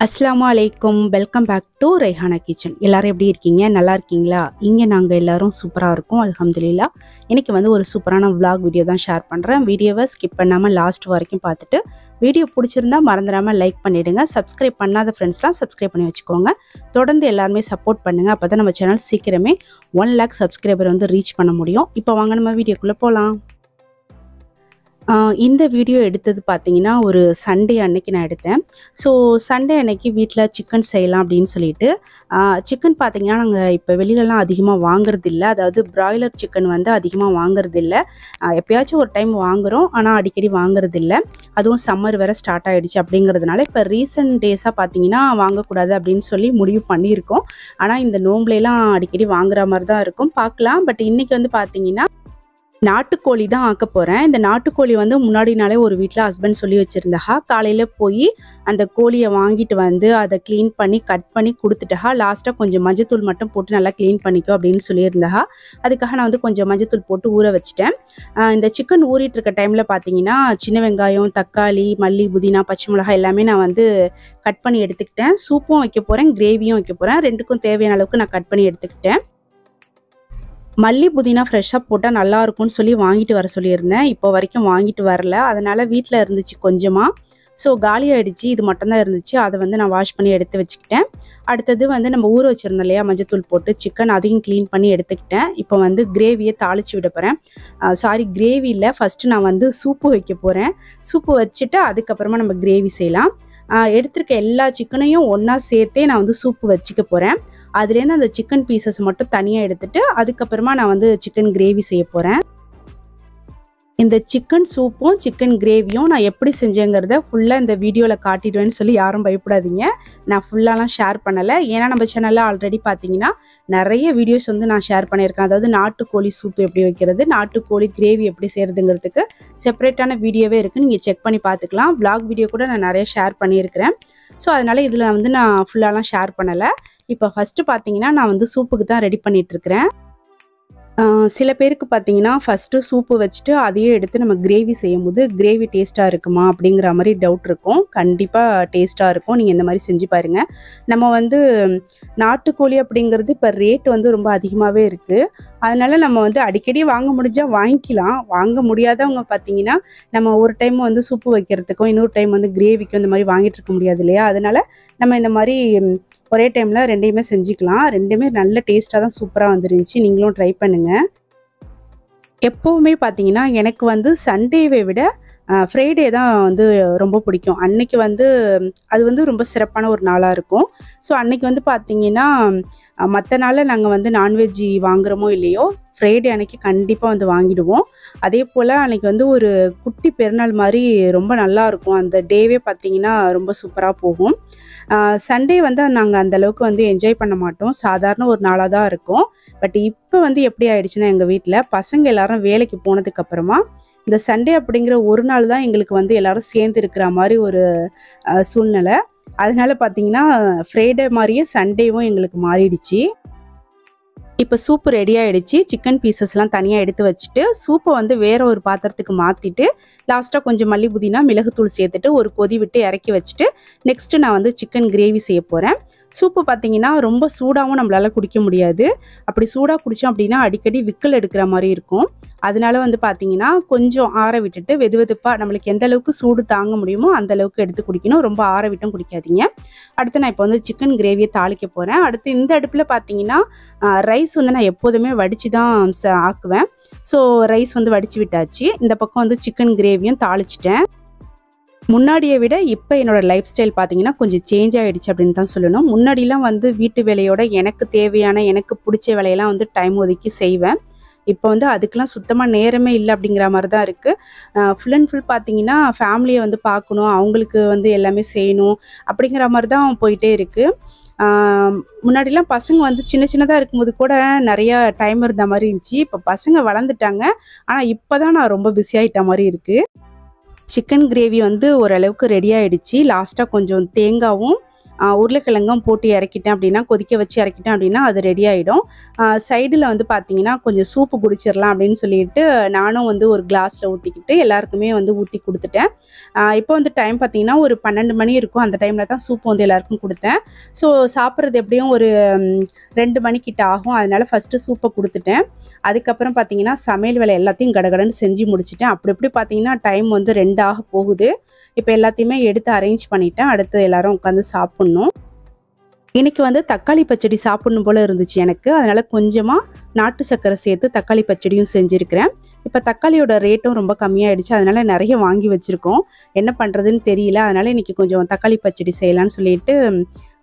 அஸ்ஸலாமு அலைக்கும். Welcome back to Rehana kitchen. எல்லாரும் எப்படி இருக்கீங்க? நல்லா இருக்கீங்களா? இங்கே நாங்கள் எல்லாரும் சூப்பராக இருக்கோம், அல்ஹம்துலில்லாஹ். இன்னைக்கு வந்து ஒரு சூப்பரான விலாக் வீடியோ தான் ஷேர் பண்ணுறேன். வீடியோவை ஸ்கிப் பண்ணாமல் லாஸ்ட் வரைக்கும் பார்த்துட்டு வீடியோ பிடிச்சிருந்தா மறந்துடாமல் லைக் பண்ணிவிடுங்க. சப்ஸ்கிரைப் பண்ணாத ஃப்ரெண்ட்ஸ்லாம் சப்ஸ்கிரைப் பண்ணி வச்சுக்கோங்க. தொடர்ந்து எல்லாருமே சப்போர்ட் பண்ணுங்கள். அப்போ தான் நம்ம சேனல் சீக்கிரமே 1 lakh சப்ஸ்கிரைபர் வந்து ரீச் பண்ண முடியும். இப்போ வாங்க நம்ம வீடியோக்குள்ளே போகலாம். இந்த வீடியோ எடுத்தது பார்த்தீங்கன்னா, ஒரு சண்டே அன்னைக்கு நான் எடுத்தேன். ஸோ சண்டே அன்னைக்கு வீட்டில் சிக்கன் செய்யலாம் அப்படின்னு சொல்லிட்டு, சிக்கன் பார்த்தீங்கன்னா நாங்கள் இப்போ வெளியிலலாம் அதிகமாக வாங்குறதில்ல. அதாவது பிராய்லர் சிக்கன் வந்து அதிகமாக வாங்குறதில்ல. எப்பயாச்சும் ஒரு டைம் வாங்குகிறோம், ஆனால் அடிக்கடி வாங்குறதில்ல. அதுவும் சம்மர் வேறு ஸ்டார்ட் ஆகிடுச்சு அப்படிங்கிறதுனால இப்போ ரீசெண்ட் டேஸாக பார்த்தீங்கன்னா வாங்கக்கூடாது அப்படின்னு சொல்லி முடிவு பண்ணியிருக்கோம். ஆனால் இந்த நோம்புலாம் அடிக்கடி வாங்குற மாதிரி தான் இருக்கும், பார்க்கலாம். பட் இன்றைக்கி வந்து பார்த்தீங்கன்னா நாட்டுக்கோழி தான் ஆக்க போகிறேன். இந்த நாட்டுக்கோழி வந்து முன்னாடி நாளே ஒரு வீட்டில் ஹஸ்பண்ட் சொல்லி வச்சுருந்தா, காலையில் போய் அந்த கோழியை வாங்கிட்டு வந்து அதை க்ளீன் பண்ணி கட் பண்ணி கொடுத்துட்டா. லாஸ்ட்டாக கொஞ்சம் மஞ்சத்தூள் மட்டும் போட்டு நல்லா க்ளீன் பண்ணிக்கோ அப்படின்னு சொல்லியிருந்தா. அதுக்காக நான் வந்து கொஞ்சம் மஞ்சத்தூள் போட்டு ஊற வச்சுட்டேன். இந்த சிக்கன் ஊறிட்டு இருக்க டைமில் பார்த்தீங்கன்னா சின்ன வெங்காயம், தக்காளி, மல்லி, புதினா, பச்சை மிளகாய் எல்லாமே நான் வந்து கட் பண்ணி எடுத்துக்கிட்டேன். சூப்பும் வைக்க போகிறேன், கிரேவியும் வைக்க போகிறேன். ரெண்டுக்கும் தேவையான அளவுக்கு நான் கட் பண்ணி எடுத்துக்கிட்டேன். மல்லி, புதினா ஃப்ரெஷ்ஷாக போட்டால் நல்லாயிருக்கும்னு சொல்லி வாங்கிட்டு வர சொல்லியிருந்தேன். இப்போ வரைக்கும் வாங்கிட்டு வரல. அதனால் வீட்டில் இருந்துச்சு கொஞ்சமாக. ஸோ காலி ஆகிடுச்சு. இது மட்டும்தான் இருந்துச்சு. அதை வந்து நான் வாஷ் பண்ணி எடுத்து வச்சுக்கிட்டேன். அடுத்தது வந்து நம்ம ஊற வச்சுருந்தோம் இல்லையா மஞ்சத்தூள் போட்டு சிக்கன், அதையும் க்ளீன் பண்ணி எடுத்துக்கிட்டேன். இப்போ வந்து கிரேவியை தாளித்து விட போகிறேன். கிரேவி இல்லை, ஃபஸ்ட்டு நான் வந்து சூப்பு வைக்க போகிறேன். சூப்பு வச்சுட்டு அதுக்கப்புறமா நம்ம கிரேவி செய்யலாம். எடுத்திருக்க எல்லா சிக்கனையும் ஒன்றா சேர்த்தே நான் வந்து சூப்பு வச்சுக்க போகிறேன். அதுலேருந்து அந்த சிக்கன் பீசஸ் மட்டும் தனியாக எடுத்துட்டு அதுக்கப்புறமா நான் வந்து சிக்கன் கிரேவி செய்ய போகிறேன். இந்த சிக்கன் சூப்பும் சிக்கன் கிரேவியும் நான் எப்படி செஞ்சேங்கிறத ஃபுல்லாக இந்த வீடியோவில் காட்டிடுவேன்னு சொல்லி யாரும் பயப்படாதீங்க. நான் ஃபுல்லாலாம் ஷேர் பண்ணலை. ஏன்னா நம்ம சேனலில் ஆல்ரெடி பார்த்தீங்கன்னா நிறைய வீடியோஸ் வந்து நான் ஷேர் பண்ணியிருக்கேன். அதாவது நாட்டுக்கோழி சூப்பு எப்படி வைக்கிறது, நாட்டுக்கோழி கிரேவி எப்படி செய்கிறதுங்கிறதுக்கு செப்பரேட்டான வீடியோவே இருக்குது, நீங்கள் செக் பண்ணி பார்த்துக்கலாம். விலாக் வீடியோ கூட நான் நிறைய ஷேர் பண்ணியிருக்கிறேன். ஸோ அதனால் இதில் வந்து நான் ஃபுல்லாலாம் ஷேர் பண்ணலை. இப்போ ஃபஸ்ட்டு பார்த்தீங்கன்னா நான் வந்து சூப்புக்கு தான் ரெடி பண்ணிகிட்ருக்கிறேன். சில பேருக்கு பார்த்தீங்கன்னா ஃபஸ்ட்டு சூப்பு வச்சுட்டு அதையே எடுத்து நம்ம கிரேவி செய்யும்போது கிரேவி டேஸ்ட்டாக இருக்குமா அப்படிங்கிற மாதிரி டவுட் இருக்கும். கண்டிப்பாக டேஸ்ட்டாக இருக்கும். நீங்கள் இந்த மாதிரி செஞ்சு பாருங்கள். நம்ம வந்து நாட்டுக்கோழி அப்படிங்கிறது இப்போ ரேட் வந்து ரொம்ப அதிகமாகவே இருக்குது. அதனால் நம்ம வந்து அடிக்கடி வாங்க முடிஞ்சால் வாங்கிக்கலாம். வாங்க முடியாதவங்க பார்த்தீங்கன்னா நம்ம ஒரு டைம் வந்து சூப்பு வைக்கிறதுக்கும் இன்னொரு டைம் வந்து கிரேவிக்கும் இந்த மாதிரி வாங்கிட்டு இருக்க முடியாது இல்லையா? அதனால் நம்ம இந்த மாதிரி ஒரே டைமில் ரெண்டையுமே செஞ்சுக்கலாம். ரெண்டுமே நல்ல டேஸ்ட்டாக தான் சூப்பராக வந்துருந்துச்சு. நீங்களும் ட்ரை பண்ணுங்கள். எப்போவுமே பார்த்தீங்கன்னா எனக்கு வந்து சண்டேவை விட ஃப்ரைடே தான் வந்து ரொம்ப பிடிக்கும். அன்னைக்கு வந்து அது வந்து ரொம்ப சிறப்பான ஒரு நாளாக இருக்கும். ஸோ அன்னைக்கு வந்து பார்த்தீங்கன்னா மற்ற நாளில் நாங்கள் வந்து நான்வெஜ்ஜி வாங்குகிறோமோ இல்லையோ, ஃப்ரைடே அன்னைக்கு கண்டிப்பாக வந்து வாங்கிடுவோம். அதே போல் அன்றைக்கி வந்து ஒரு குட்டி பெருநாள் மாதிரி ரொம்ப நல்லாயிருக்கும். அந்த டேவே பார்த்திங்கன்னா ரொம்ப சூப்பராக போகும். சண்டே வந்து நாங்கள் அந்தளவுக்கு வந்து என்ஜாய் பண்ண மாட்டோம். சாதாரண ஒரு நாளாக தான் இருக்கும். பட் இப்போ வந்து எப்படி ஆயிடுச்சுன்னா எங்கள் வீட்டில் பசங்க எல்லாரும் வேலைக்கு போனதுக்கப்புறமா இந்த சண்டே அப்படிங்கிற ஒரு நாள் தான் எங்களுக்கு வந்து எல்லாரும் சேர்ந்து இருக்கிற மாதிரி ஒரு சூழ்நிலை. அதனால பார்த்தீங்கன்னா ஃப்ரைடே மாதிரியே சண்டேவும் எங்களுக்கு மாறிடுச்சு. இப்போ சூப்பு ரெடி ஆகிடுச்சு. சிக்கன் பீசஸ்லாம் தனியாக எடுத்து வச்சுட்டு சூப்பை வந்து வேறு ஒரு பாத்திரத்துக்கு மாற்றிட்டு லாஸ்ட்டாக கொஞ்சம் மல்லி, புதினா, மிளகுத்தூள் சேர்த்துட்டு ஒரு கொதி விட்டு இறக்கி வச்சுட்டு நெக்ஸ்ட்டு நான் வந்து சிக்கன் கிரேவி செய்ய போகிறேன். சூப்பு பார்த்தீங்கன்னா ரொம்ப சூடாகவும் நம்மளால் குடிக்க முடியாது. அப்படி சூடாக குடித்தோம் அப்படின்னா அடிக்கடி விக்கல் எடுக்கிற மாதிரி இருக்கும். அதனால வந்து பார்த்தீங்கன்னா கொஞ்சம் ஆற விட்டுட்டு வெது வெதுப்பாக நம்மளுக்கு எந்த அளவுக்கு சூடு தாங்க முடியுமோ அந்த அளவுக்கு எடுத்து குடிக்கணும். ரொம்ப ஆற விட்டும் குடிக்காதீங்க. அடுத்து நான் இப்போ வந்து சிக்கன் கிரேவியை தாளிக்க போகிறேன். அடுத்து இந்த அடுப்பில் பார்த்தீங்கன்னா ரைஸ் வந்து நான் எப்போதுமே வடித்து தான் ஆக்குவேன். ஸோ ரைஸ் வந்து வடித்து விட்டாச்சு. இந்த பக்கம் வந்து சிக்கன் கிரேவியும் தாளிச்சிட்டேன். முன்னாடியை விட இப்போ என்னோடய லைஃப் ஸ்டைல் பார்த்தீங்கன்னா கொஞ்சம் சேஞ்ச் ஆகிடுச்சு அப்படின்னு தான் சொல்லணும். முன்னாடிலாம் வந்து வீட்டு வேலையோட எனக்கு தேவையான எனக்கு பிடிச்ச வேலையெல்லாம் வந்து டைம் ஒதுக்கி செய்வேன். இப்போ வந்து அதுக்கெலாம் சுத்தமாக நேரமே இல்லை அப்படிங்கிற மாதிரி தான் இருக்குது. ஃபுல் அண்ட் ஃபுல் பார்த்தீங்கன்னா ஃபேமிலியை வந்து பார்க்கணும், அவங்களுக்கு வந்து எல்லாமே செய்யணும் அப்படிங்கிற மாதிரி தான் போயிட்டே இருக்குது. முன்னாடிலாம் பசங்க வந்து சின்ன சின்னதாக இருக்கும்போது கூட நிறையா டைம் இருந்த மாதிரி இருந்துச்சு. இப்போ பசங்க வளர்ந்துட்டாங்க. ஆனால் இப்போ தான் நான் ரொம்ப பிஸியாகிட்ட மாதிரி இருக்குது. சிக்கன் கிரேவி வந்து ஓரளவுக்கு ரெடி ஆகிடுச்சு. லாஸ்ட்டாக கொஞ்சம் தேங்காவும் உருளைக்கிழங்கும் போட்டு இறக்கிட்டேன் அப்படின்னா, கொதிக்க வச்சு இறக்கிட்டேன் அப்படின்னா அது ரெடி ஆகிடும். சைடில் வந்து பார்த்திங்கன்னா கொஞ்சம் சூப்பு குடிச்சிடலாம் அப்படின்னு சொல்லிட்டு நானும் வந்து ஒரு கிளாஸில் ஊற்றிக்கிட்டு எல்லாருக்குமே வந்து ஊற்றி கொடுத்துட்டேன். இப்போ வந்து டைம் பார்த்திங்கன்னா ஒரு 12 மணி இருக்கும். அந்த டைமில் தான் சூப்பு வந்து எல்லாருக்கும் கொடுத்தேன். ஸோ சாப்பிட்றது எப்படியும் ஒரு 2 மணிக்கிட்ட ஆகும். அதனால் ஃபஸ்ட்டு சூப்பை கொடுத்துட்டேன். அதுக்கப்புறம் பார்த்திங்கன்னா சமையல் வேலை எல்லாத்தையும் கடகடன்னு செஞ்சு முடிச்சிட்டேன். அப்படி எப்படி பார்த்திங்கன்னா டைம் வந்து 2 ஆக போகுது. இப்போ எல்லாத்தையுமே எடுத்து அரேஞ்ச் பண்ணிட்டேன். அடுத்து எல்லோரும் உட்காந்து சாப்பிட்ணும். இன்றைக்கி வந்து தக்காளி பச்சடி சாப்பிட்ணும் போல் இருந்துச்சு எனக்கு. அதனால் கொஞ்சமாக நாட்டு சர்க்கரை சேர்த்து தக்காளி பச்சடியும் செஞ்சுருக்கிறேன். இப்போ தக்காளியோட ரேட்டும் ரொம்ப கம்மியாகிடுச்சு. அதனால் நிறைய வாங்கி வச்சுருக்கோம். என்ன பண்ணுறதுன்னு தெரியல. அதனால் இன்றைக்கி கொஞ்சம் தக்காளி பச்சடி செய்யலான்னு சொல்லிட்டு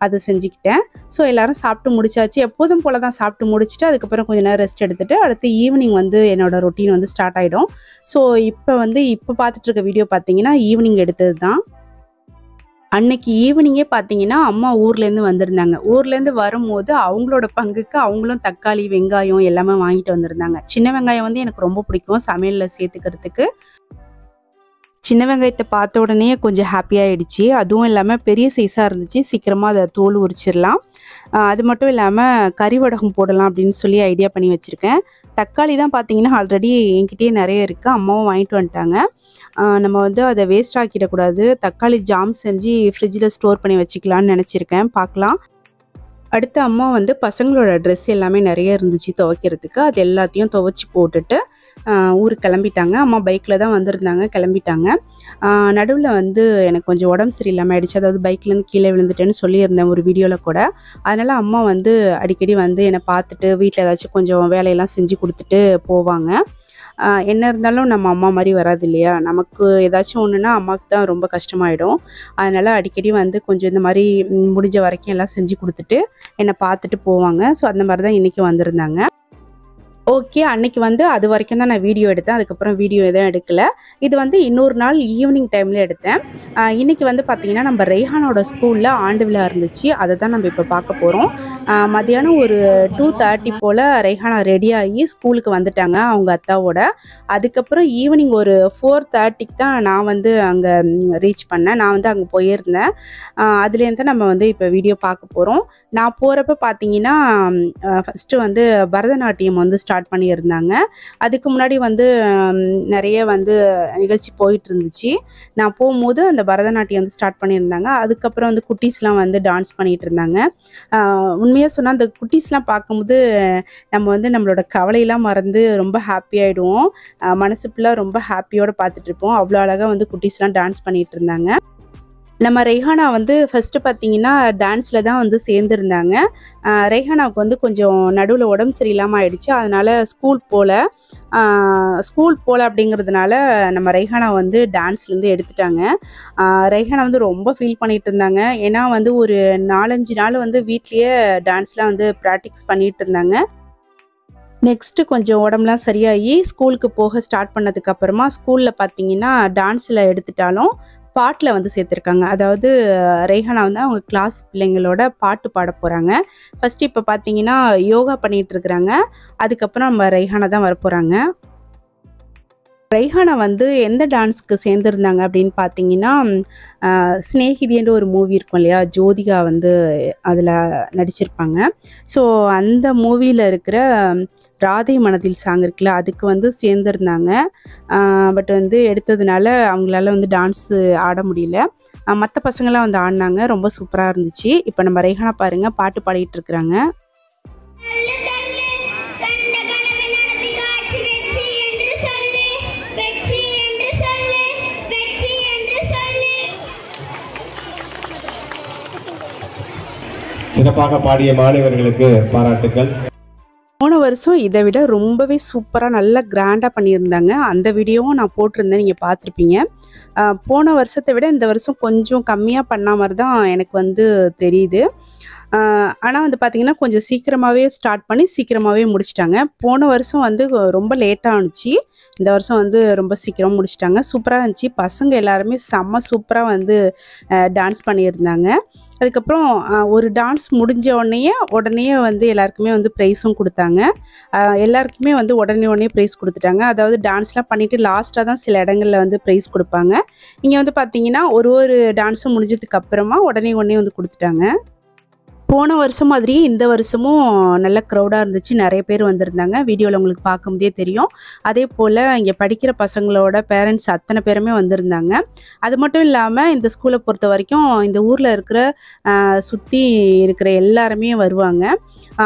அது செஞ்சுக்கிட்டேன். ஸோ எல்லோரும் சாப்பிட்டு முடிச்சாச்சு. எப்போதும் போல் தான் சாப்பிட்டு முடிச்சுட்டு அதுக்கப்புறம் கொஞ்சம் நேரம் ரெஸ்ட் எடுத்துகிட்டு அடுத்து ஈவினிங் வந்து என்னோடய ரொட்டீன் வந்து ஸ்டார்ட் ஆகிடும். ஸோ இப்போ பார்த்துட்ருக்க வீடியோ பார்த்தீங்கன்னா ஈவினிங் எடுத்தது தான். அன்னைக்கு ஈவினிங்கே பார்த்தீங்கன்னா அம்மா ஊர்லேருந்து வந்திருந்தாங்க. ஊர்லேருந்து வரும்போது அவங்களோட பங்குக்கு அவங்களும் தக்காளி, வெங்காயம் எல்லாமே வாங்கிட்டு வந்திருந்தாங்க. சின்ன வெங்காயம் வந்து எனக்கு ரொம்ப பிடிக்கும் சமையலில் சேர்த்துக்கிறதுக்கு. சின்ன வெங்காயத்தை பார்த்த உடனே கொஞ்சம் ஹாப்பியாகிடுச்சு. அதுவும் இல்லாமல் பெரிய சைஸாக இருந்துச்சு. சீக்கிரமாக அதை தோல் உரிச்சிடலாம். அது மட்டும் இல்லாமல் கறி வடகம் போடலாம் அப்படின்னு சொல்லி ஐடியா பண்ணி வச்சுருக்கேன். தக்காளி தான் பார்த்தீங்கன்னா ஆல்ரெடி என்கிட்டயே நிறைய இருக்குது. அம்மாவும் வாங்கிட்டு வந்துட்டாங்க. நம்ம வந்து அதை வேஸ்ட் ஆக்கிடக்கூடாது. தக்காளி ஜாம் செஞ்சு ஃப்ரிட்ஜில் ஸ்டோர் பண்ணி வச்சுக்கலான்னு நினச்சிருக்கேன். பார்க்கலாம். அடுத்து அம்மா வந்து பசங்களோட ட்ரெஸ் எல்லாமே நிறைய இருந்துச்சு துவைக்கிறதுக்கு. அது எல்லாத்தையும் துவைச்சி போட்டுட்டு ஊருக்கு கிளம்பிட்டாங்க. அம்மா பைக்கில் தான் வந்திருந்தாங்க. கிளம்பிட்டாங்க. நடுவில் வந்து எனக்கு கொஞ்சம் உடம்பு சரியில்லாமல் ஆயிடுச்சு. அதாவது பைக்லேருந்து கீழே விழுந்துட்டேன்னு சொல்லியிருந்தேன் ஒரு வீடியோவில் கூட. அதனால் அம்மா வந்து அடிக்கடி வந்து என்னை பார்த்துட்டு வீட்டில் ஏதாச்சும் கொஞ்சம் வேலையெல்லாம் செஞ்சு கொடுத்துட்டு போவாங்க. என்ன இருந்தாலும் நம்ம அம்மா மாதிரி வராது இல்லையா? நமக்கு ஏதாச்சும் ஒன்றுனா அம்மாவுக்கு தான் ரொம்ப கஷ்டமாயிடும். அதனால் அடிக்கடி வந்து கொஞ்சம் இந்த மாதிரி முடிஞ்ச வரைக்கும் எல்லாம் செஞ்சு கொடுத்துட்டு என்னை பார்த்துட்டு போவாங்க. ஸோ அந்த மாதிரி தான் இன்றைக்கி வந்திருந்தாங்க. ஓகே, அன்னைக்கு வந்து அது வரைக்கும் தான் நான் வீடியோ எடுத்தேன். அதுக்கப்புறம் வீடியோ எதுவும் எடுக்கல. இது வந்து இன்னொரு நாள் ஈவினிங் டைமில் எடுத்தேன். இன்றைக்கி வந்து பார்த்திங்கன்னா நம்ம ரெய்ஹானோட ஸ்கூலில் ஆண்டு விழா இருந்துச்சு. அதை தான் நம்ம இப்போ பார்க்க போகிறோம். மதியானம் ஒரு 2:30 போல் ரெய்ஹானா ரெடியாகி ஸ்கூலுக்கு வந்துட்டாங்க அவங்க அத்தாவோட. அதுக்கப்புறம் ஈவினிங் ஒரு 4:30க்கு தான் நான் வந்து அங்கே ரீச் பண்ணேன். நான் வந்து அங்கே போயிருந்தேன். அதுலேருந்து தான் நம்ம வந்து இப்போ வீடியோ பார்க்க போகிறோம். நான் போகிறப்ப பார்த்திங்கன்னா ஃபஸ்ட்டு வந்து பரதநாட்டியம் வந்து ஸ்டார்ட் பண்ணியிருந்தாங்க. அதுக்கு முன்னாடி வந்து நிறைய வந்து நிகழ்ச்சி போயிட்டு இருந்துச்சு. நான் போகும்போது அந்த பரதநாட்டியம் வந்து ஸ்டார்ட் பண்ணியிருந்தாங்க. அதுக்கப்புறம் வந்து குட்டீஸ்லாம் வந்து டான்ஸ் பண்ணிகிட்டு இருந்தாங்க. உண்மையாக சொன்னால் அந்த குட்டீஸ்லாம் பார்க்கும்போது நம்ம வந்து நம்மளோட கவலையெல்லாம் மறந்து ரொம்ப ஹாப்பி ஆகிடுவோம். மனசு ஃபுல்லாக ரொம்ப ஹாப்பியோடு பார்த்துட்ருப்போம். அவ்வளோ அழகாக வந்து குட்டீஸ்லாம் டான்ஸ் பண்ணிகிட்டு இருந்தாங்க. நம்ம ரெய்ஹானா வந்து ஃபஸ்ட்டு பார்த்திங்கன்னா டான்ஸில் தான் வந்து சேர்ந்துருந்தாங்க. ரெய்ஹானாவுக்கு வந்து கொஞ்சம் நடுவில் உடம்பு சரியில்லாமல் ஆயிடுச்சு. அதனால் ஸ்கூல் போகல அப்படிங்கிறதுனால நம்ம ரெய்ஹானா வந்து டான்ஸ்லேருந்து எடுத்துட்டாங்க. ரெய்ஹானா வந்து ரொம்ப ஃபீல் பண்ணிகிட்டு இருந்தாங்க. ஏன்னா வந்து ஒரு 4-5 நாள் வந்து வீட்லேயே டான்ஸ்லாம் வந்து ப்ராக்டிக்ஸ் பண்ணிகிட்டு இருந்தாங்க. நெக்ஸ்ட்டு கொஞ்சம் உடம்புலாம் சரியாகி ஸ்கூலுக்கு போக ஸ்டார்ட் பண்ணதுக்கப்புறமா ஸ்கூலில் பார்த்திங்கன்னா டான்ஸில் எடுத்துட்டாலும் பாட்டில் வந்து சேர்த்துருக்காங்க. அதாவது ரெய்ஹானா வந்து அவங்க கிளாஸ் பிள்ளைங்களோட பாட்டு பாட போகிறாங்க. ஃபஸ்ட்டு இப்போ பார்த்திங்கன்னா யோகா பண்ணிகிட்ருக்குறாங்க. அதுக்கப்புறம் நம்ம ரெய்ஹானா தான் வரப்போகிறாங்க. ரெய்ஹானா வந்து எந்த டான்ஸ்க்கு சேர்ந்துருந்தாங்க அப்படின்னு பார்த்தீங்கன்னா ஸ்நேகிதின்ற ஒரு மூவி இருக்கும் இல்லையா? ஜோதிகா வந்து அதில் நடிச்சிருப்பாங்க. ஸோ அந்த மூவியில் இருக்கிற ராதை மனதில் சாங் இருக்குல்ல, அதுக்கு வந்து சேர்ந்துருந்தாங்க. பட் வந்து எடுத்ததுனால அவங்களால வந்து டான்ஸு ஆட முடியல. மற்ற பசங்களாம் வந்து ஆடினாங்க. ரொம்ப சூப்பராக இருந்துச்சு. இப்போ நம்ம ரெய்ஹானா பாருங்கள் பாட்டு பாடிட்டு இருக்கிறாங்க. சிறப்பாக பாடிய மாணவர்களுக்கு பாராட்டுக்கள். போன வருஷம் இதை விட ரொம்பவே சூப்பராக நல்லா கிராண்டாக பண்ணியிருந்தாங்க. அந்த வீடியோவும் நான் போட்டிருந்தேன், நீங்கள் பார்த்துருப்பீங்க. போன வருஷத்தை விட இந்த வருஷம் கொஞ்சம் கம்மியாக பண்ண மாதிரி தான் எனக்கு வந்து தெரியுது. ஆனால் வந்து பார்த்திங்கன்னா கொஞ்சம் சீக்கிரமாகவே ஸ்டார்ட் பண்ணி சீக்கிரமாகவே முடிச்சிட்டாங்க. போன வருஷம் வந்து ரொம்ப லேட்டாக ஆணுச்சு. இந்த வருஷம் வந்து ரொம்ப சீக்கிரம் முடிச்சிட்டாங்க. சூப்பராக இருந்துச்சு. பசங்க எல்லாருமே செம்ம சூப்பராக வந்து டான்ஸ் பண்ணியிருந்தாங்க. அதுக்கப்புறம் ஒரு டான்ஸ் முடிஞ்ச உடனே வந்து எல்லாருக்குமே வந்து ப்ரைஸும் கொடுத்தாங்க. எல்லாருக்குமே வந்து உடனே ப்ரைஸ் கொடுத்துட்டாங்க. அதாவது டான்ஸ்லாம் பண்ணிவிட்டு லாஸ்ட்டாக தான் சில இடங்களில் வந்து ப்ரைஸ் கொடுப்பாங்க. இங்கே வந்து பார்த்தீங்கன்னா ஒரு டான்ஸும் முடிஞ்சதுக்கு அப்புறமா உடனே வந்து கொடுத்துட்டாங்க. போன வருஷம் மாதிரியே இந்த வருஷமும் நல்ல க்ரௌடாக இருந்துச்சு. நிறைய பேர் வந்திருந்தாங்க. வீடியோவில் உங்களுக்கு பார்க்கும்போதே தெரியும். அதே போல் இங்கே படிக்கிற பசங்களோட பேரண்ட்ஸ் அத்தனை பேருமே வந்திருந்தாங்க. அது மட்டும் இல்லாமல் இந்த ஸ்கூலை பொறுத்த வரைக்கும் இந்த ஊரில் இருக்கிற சுற்றி இருக்கிற எல்லாருமே வருவாங்க.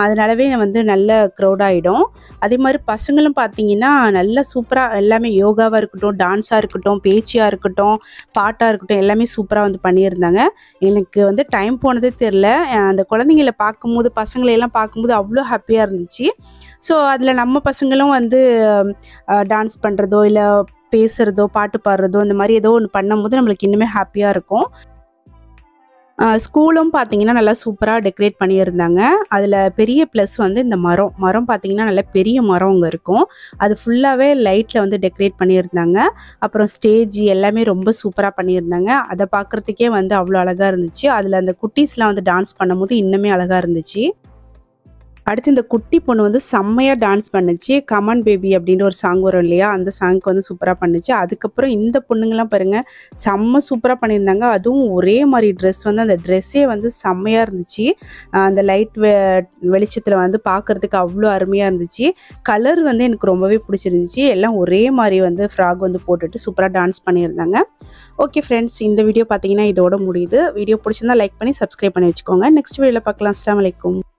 அதனாலவே வந்து நல்ல க்ரௌடாகிடும். அதே மாதிரி பசங்களும் பார்த்தீங்கன்னா நல்லா சூப்பராக எல்லாமே யோகாவாக இருக்கட்டும், டான்ஸாக இருக்கட்டும், பேச்சியாக இருக்கட்டும், பாட்டாக இருக்கட்டும் எல்லாமே சூப்பராக வந்து பண்ணியிருந்தாங்க. எனக்கு வந்து டைம் போனதே தெரில. அந்த குழந்தைங்கள பார்க்கும்போது பசங்களையெல்லாம் பார்க்கும்போது அவ்வளோ ஹாப்பியாக இருந்துச்சு. ஸோ அதில் நம்ம பசங்களும் வந்து டான்ஸ் பண்ணுறதோ இல்லை பேசுகிறதோ பாட்டு பாடுறதோ இந்த மாதிரி ஏதோ ஒன்று பண்ணும்போது நம்மளுக்கு இன்னுமே ஹாப்பியாக இருக்கும். ஸ்கூலும் பார்த்தீங்கன்னா நல்லா சூப்பராக டெக்கரேட் பண்ணியிருந்தாங்க. அதில் பெரிய ப்ளஸ் வந்து இந்த மரம் பார்த்தீங்கன்னா நல்ல பெரிய மரம் அங்கே இருக்கும். அது ஃபுல்லாகவே லைட்டில் வந்து டெக்கரேட் பண்ணியிருந்தாங்க. அப்புறம் ஸ்டேஜ் எல்லாமே ரொம்ப சூப்பராக பண்ணியிருந்தாங்க. அதை பார்க்குறதுக்கே வந்து அவ்வளோ அழகாக இருந்துச்சு. அதில் அந்த குட்டீஸ்லாம் வந்து டான்ஸ் பண்ணும்போது இன்னுமே அழகாக இருந்துச்சு. அடுத்து இந்த குட்டி பொண்ணு வந்து செம்மையாக டான்ஸ் பண்ணுச்சு. கமான் பேபி அப்படின்ற ஒரு சாங் வரும் இல்லையா, அந்த சாங்க்கு வந்து சூப்பராக பண்ணுச்சு. அதுக்கப்புறம் இந்த பொண்ணுங்கள்லாம் பாருங்கள் செம்ம சூப்பராக பண்ணியிருந்தாங்க. அதுவும் ஒரே மாதிரி ட்ரெஸ் வந்து அந்த ட்ரெஸ்ஸே வந்து செம்மையாக இருந்துச்சு. அந்த லைட் வெளிச்சத்தில் வந்து பார்க்குறதுக்கு அவ்வளோ அருமையாக இருந்துச்சு. கலர் வந்து எனக்கு ரொம்பவே பிடிச்சிருந்துச்சு. எல்லாம் ஒரே மாதிரி வந்து ஃப்ராக் வந்து போட்டுட்டு சூப்பராக டான்ஸ் பண்ணியிருந்தாங்க. ஓகே ஃப்ரெண்ட்ஸ், இந்த வீடியோ பார்த்தீங்கன்னா இதோட முடியுது. வீடியோ பிடிச்சிருந்தா லைக் பண்ணி சப்ஸ்கிரைப் பண்ணி வச்சுக்கோங்க. நெக்ஸ்ட் வீடியோவில் பார்க்கலாம். அஸ்ஸலாமு அலைக்கும்.